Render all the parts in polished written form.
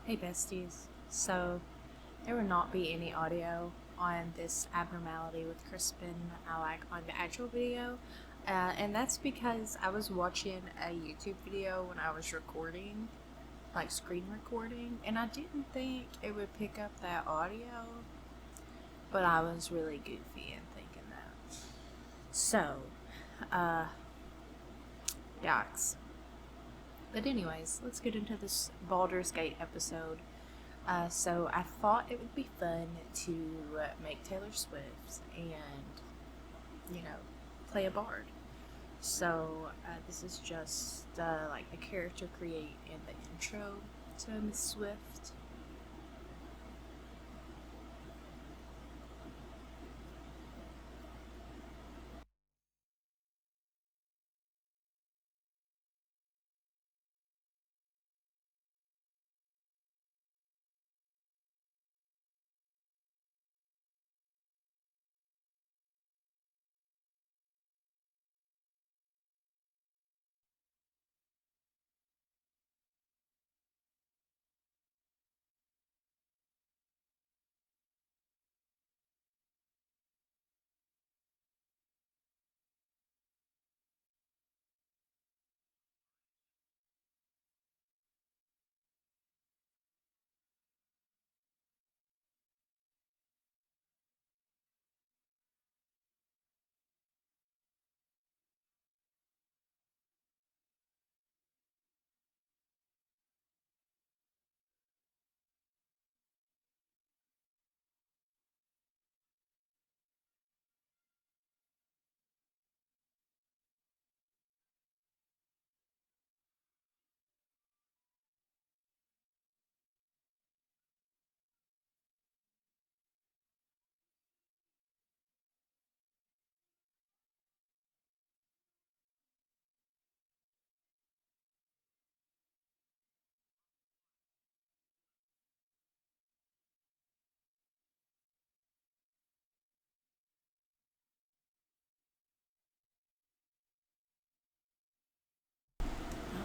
Hey besties. So there will not be any audio on this abnormality with Crispin like on the actual video. And that's because I was watching a YouTube video when I was recording, like screen recording, and I didn't think it would pick up that audio, but I was really goofy in thinking that. So, uh, yikes. But anyways, let's get into this Baldur's Gate episode. So I thought it would be fun to make Taylor Swift and, you know, play a bard. So this is just like the character create in the intro to Miss Swift.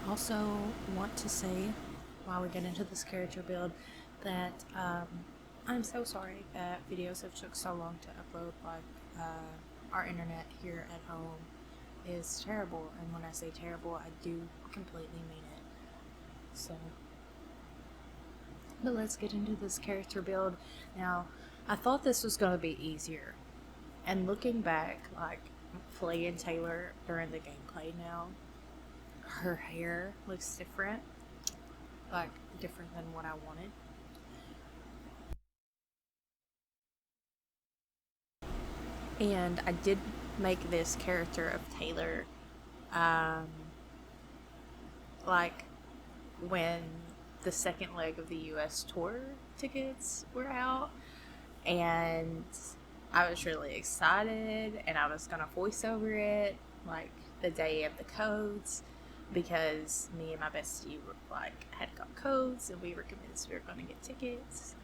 I also want to say, while we get into this character build, that I'm so sorry that videos have took so long to upload. Like our internet here at home is terrible, and when I say terrible, I do completely mean it. So, but let's get into this character build. Now, I thought this was going to be easier, and looking back, like playing Taylor during the gameplay now, her hair looks different, like different than what I wanted. And I did make this character of Taylor, um, like when the second leg of the US tour tickets were out, and I was really excited, and I was gonna voice over it like the day of the codes because me and my bestie were like had got codes and we were convinced we were gonna get tickets,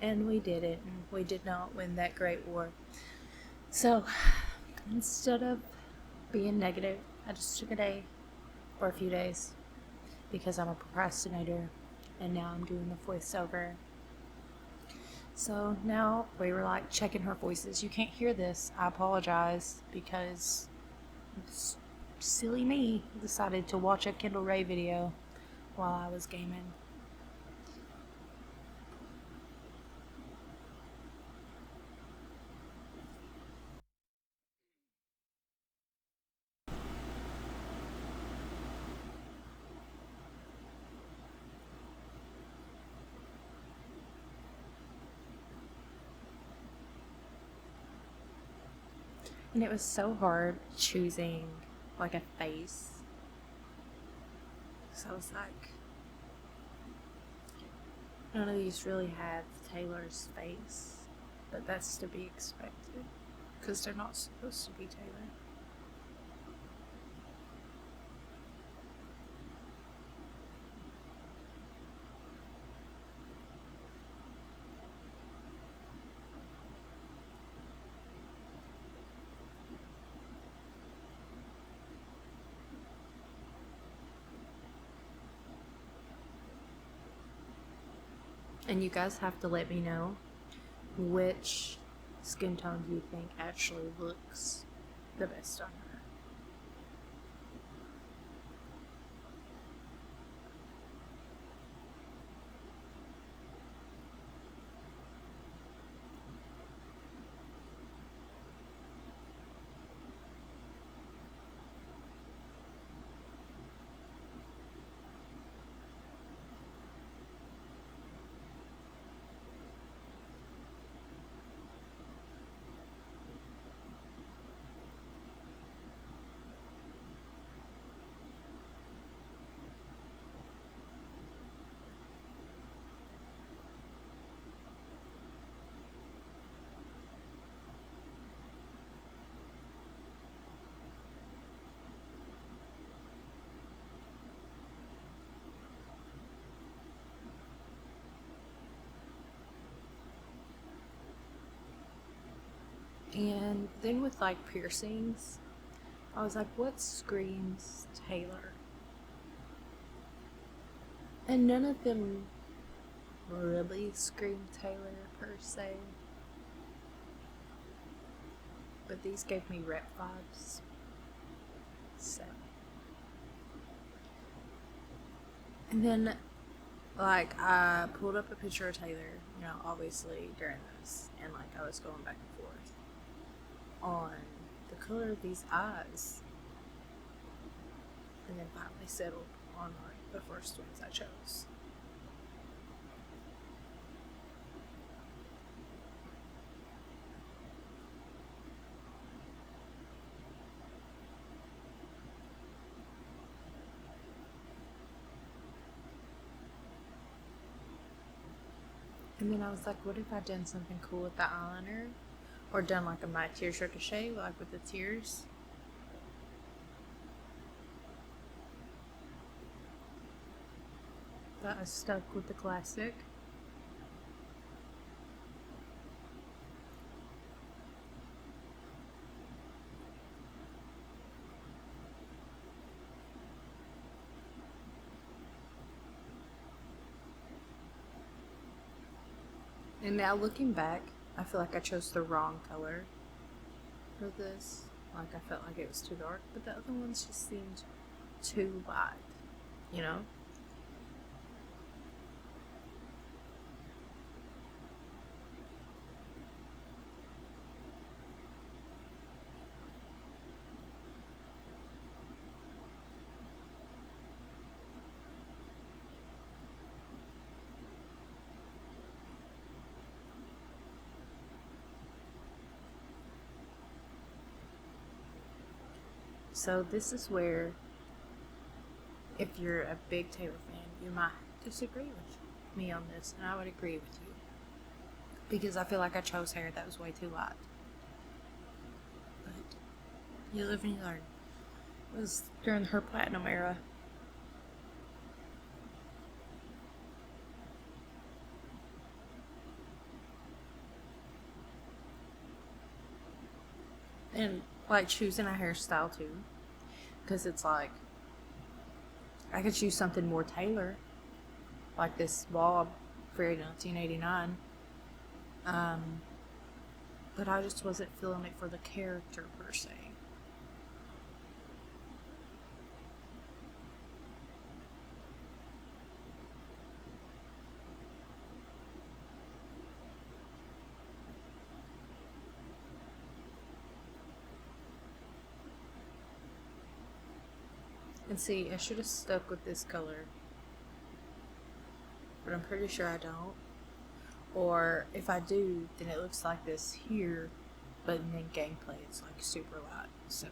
and we didn't, and we did not win that great war. So instead of being negative, I just took a day or a few days because I'm a procrastinator, and now I'm doing the voiceover. So now we were like checking her voices. You can't hear this. I apologize because silly me decided to watch a Kendall Ray video while I was gaming. And it was so hard choosing like a face. So I was like, none of these really have Taylor's face, but that's to be expected because they're not supposed to be Taylor. And you guys have to let me know which skin tone do you think actually looks the best on her. And then with like piercings, I was like, what screams Taylor? And none of them really scream Taylor per se. But these gave me rep vibes. So. And then, like, I pulled up a picture of Taylor, you know, obviously during this, and like I was going back and forth on the color of these eyes, and then finally settled on like the first ones I chose. And then I was like, what if I done something cool with the eyeliner? Or done like a My Tears Ricochet, like with the tears? But I stuck with the classic. And now looking back, I feel like I chose the wrong color for this. Like I felt like it was too dark, but the other ones just seemed too light, you know? So this is where, if you're a big Taylor fan, you might disagree with me on this, and I would agree with you. Because I feel like I chose hair that was way too light. But you live and you learn. It was during her platinum era. And like choosing a hairstyle too. Because it's like, I could choose something more Taylor, like this bob for 1989. But I just wasn't feeling it for the character per se. And see, I should have stuck with this color, but I'm pretty sure I don't. Or if I do, then it looks like this here, but in gameplay it's like super light. So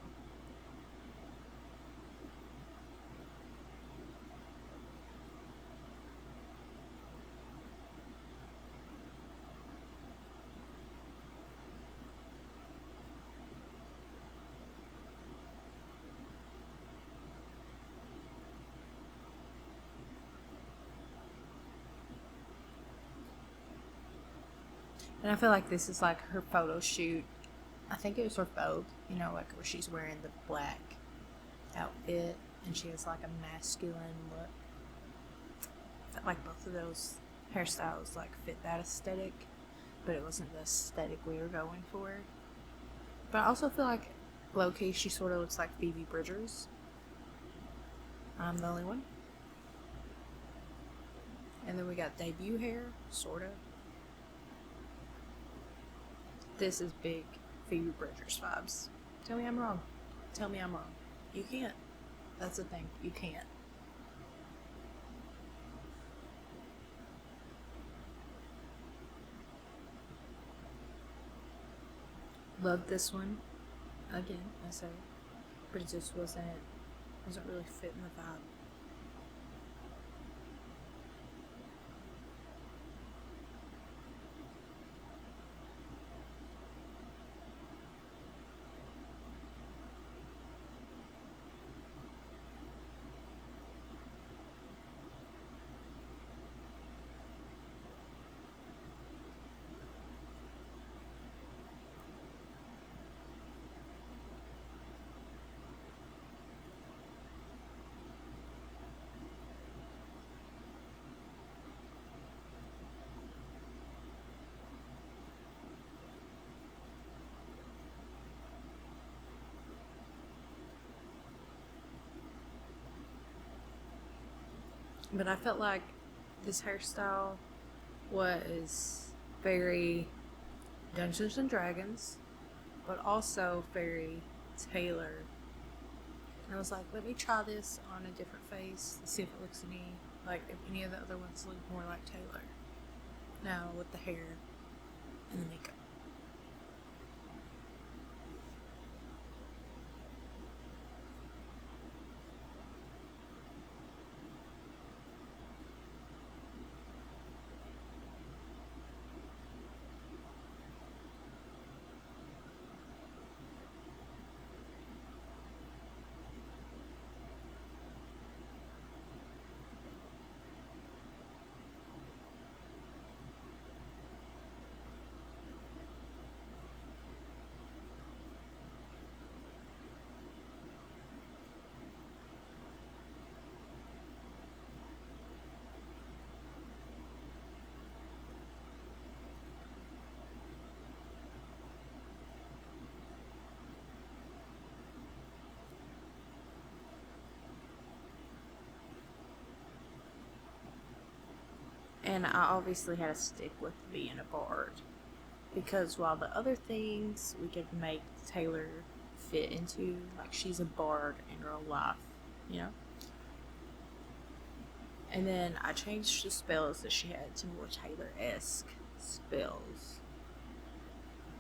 and I feel like this is like her photo shoot. I think it was for Vogue, you know, like where she's wearing the black outfit and she has like a masculine look. I felt like both of those hairstyles like fit that aesthetic, but it wasn't the aesthetic we were going for. But I also feel like low-key she sort of looks like Phoebe Bridgers. I'm the only one. And then we got debut hair, sort of. This is big Phoebe Bridgers vibes. Tell me I'm wrong. Tell me I'm wrong. You can't. That's the thing. You can't. Love this one. Again, I say. But it just wasn't really fitting the vibe. But I felt like this hairstyle was very Dungeons and Dragons, but also very Taylor. And I was like, let me try this on a different face, see if it looks if any of the other ones look more like Taylor. Now with the hair and the makeup. And I obviously had to stick with being a bard. Because while the other things we could make Taylor fit into, like she's a bard in real life, you know? And then I changed the spells that she had to more Taylor-esque spells.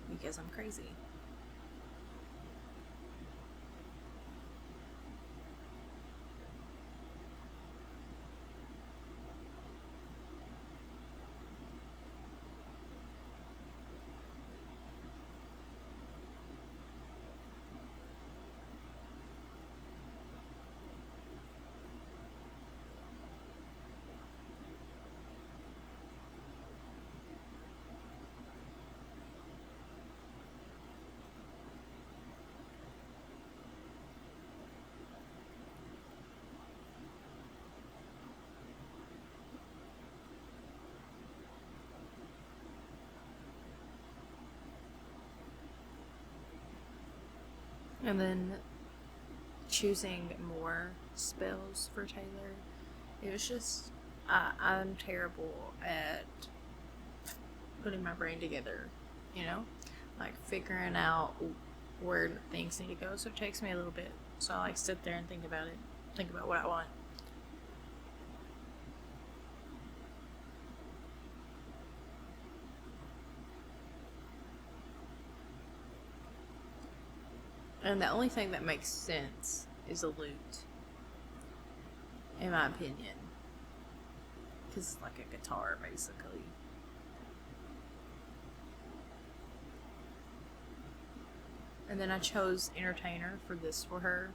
Because I'm crazy. And then choosing more spells for Taylor. It was just, I'm terrible at putting my brain together, you know? Like figuring out where things need to go. So it takes me a little bit. So I sit there and think about it. Think about what I want. And the only thing that makes sense is a lute, in my opinion. Because it's like a guitar, basically. And then I chose entertainer for this for her,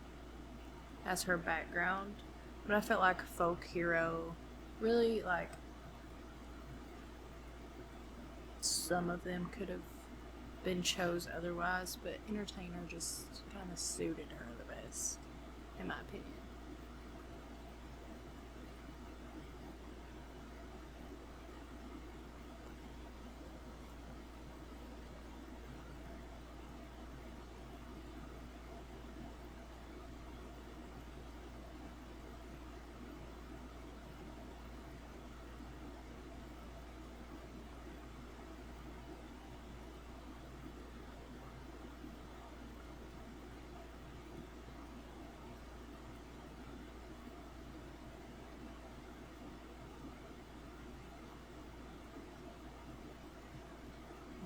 as her background. But I felt like folk hero, really some of them could have been chose otherwise, but entertainer just kind of suited her the best, in my opinion.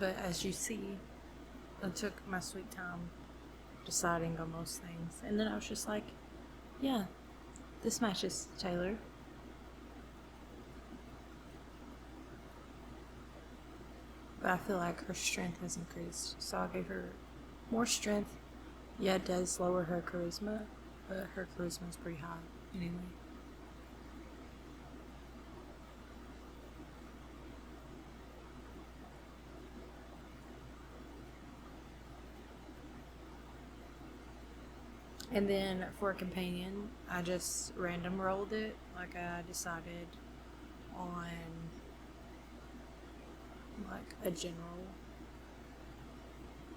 But as you see, I took my sweet time deciding on most things. And then I was just like, yeah, this matches Taylor. But I feel like her strength has increased. So I gave her more strength. Yeah, it does lower her charisma, but her charisma is pretty high anyway. And then for a companion, I just random rolled it. Like I decided on like a general,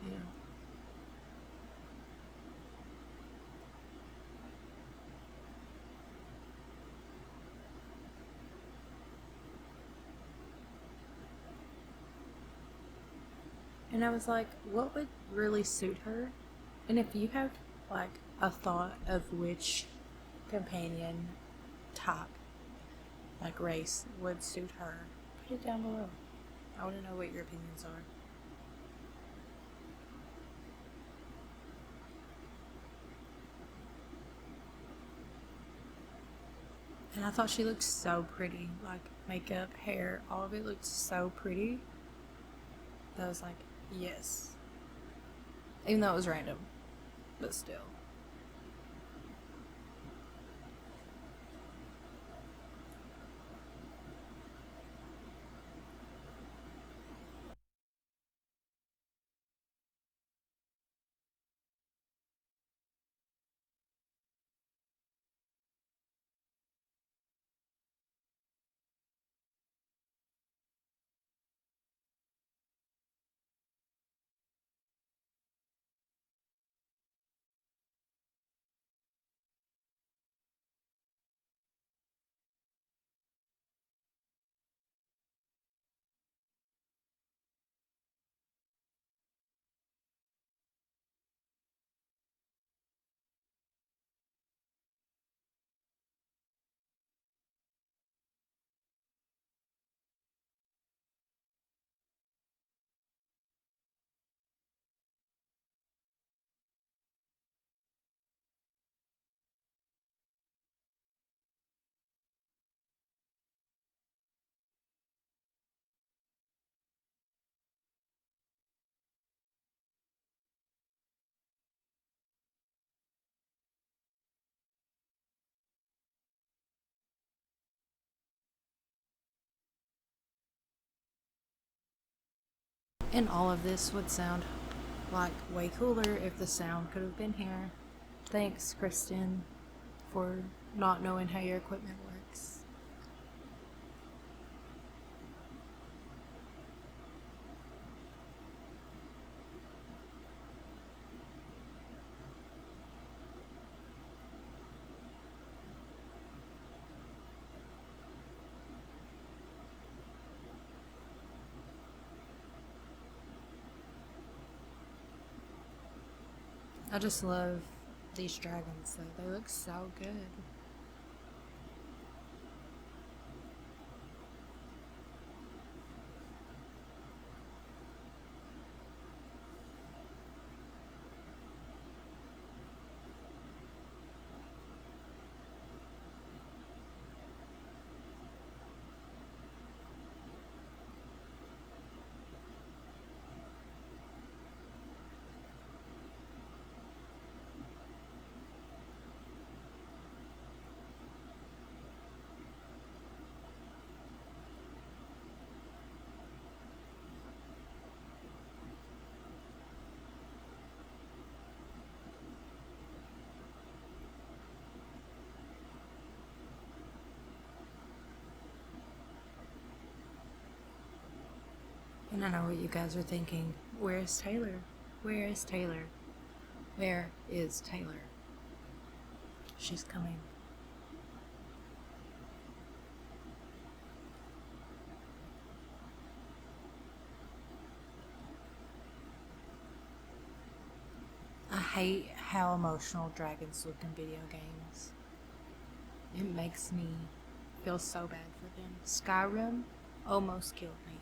you know. And I was like, what would really suit her? And if you have like a thought of which companion type, like race, would suit her, put it down below. I want to know what your opinions are. And I thought she looked so pretty. Like makeup, hair, all of it looked so pretty. That I was like, yes. Even though it was random, but still. And all of this would sound like way cooler if the sound could have been here. Thanks, Kristen, for not knowing how your equipment works. I just love these dragons, though. They look so good. And I know what you guys are thinking. Where is Taylor? Where is Taylor? Where is Taylor? She's coming. I hate how emotional dragons look in video games. It makes me feel so bad for them. Skyrim almost killed me.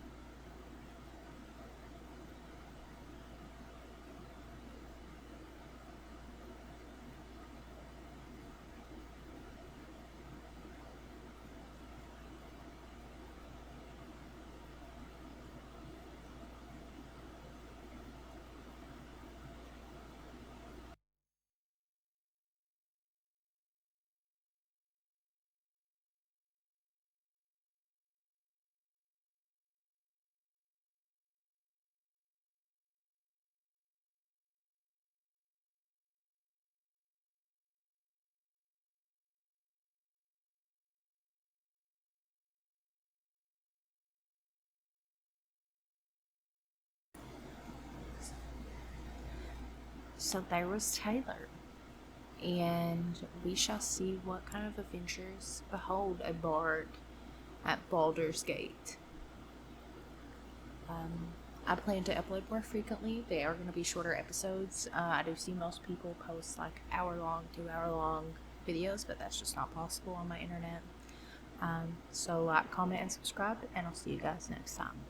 So there was Taylor, and we shall see what kind of adventures behold a bard at Baldur's Gate. I plan to upload more frequently. They are going to be shorter episodes. I do see most people post like hour-long, 2-hour-long videos, but that's just not possible on my internet. So like, comment, and subscribe, and I'll see you guys next time.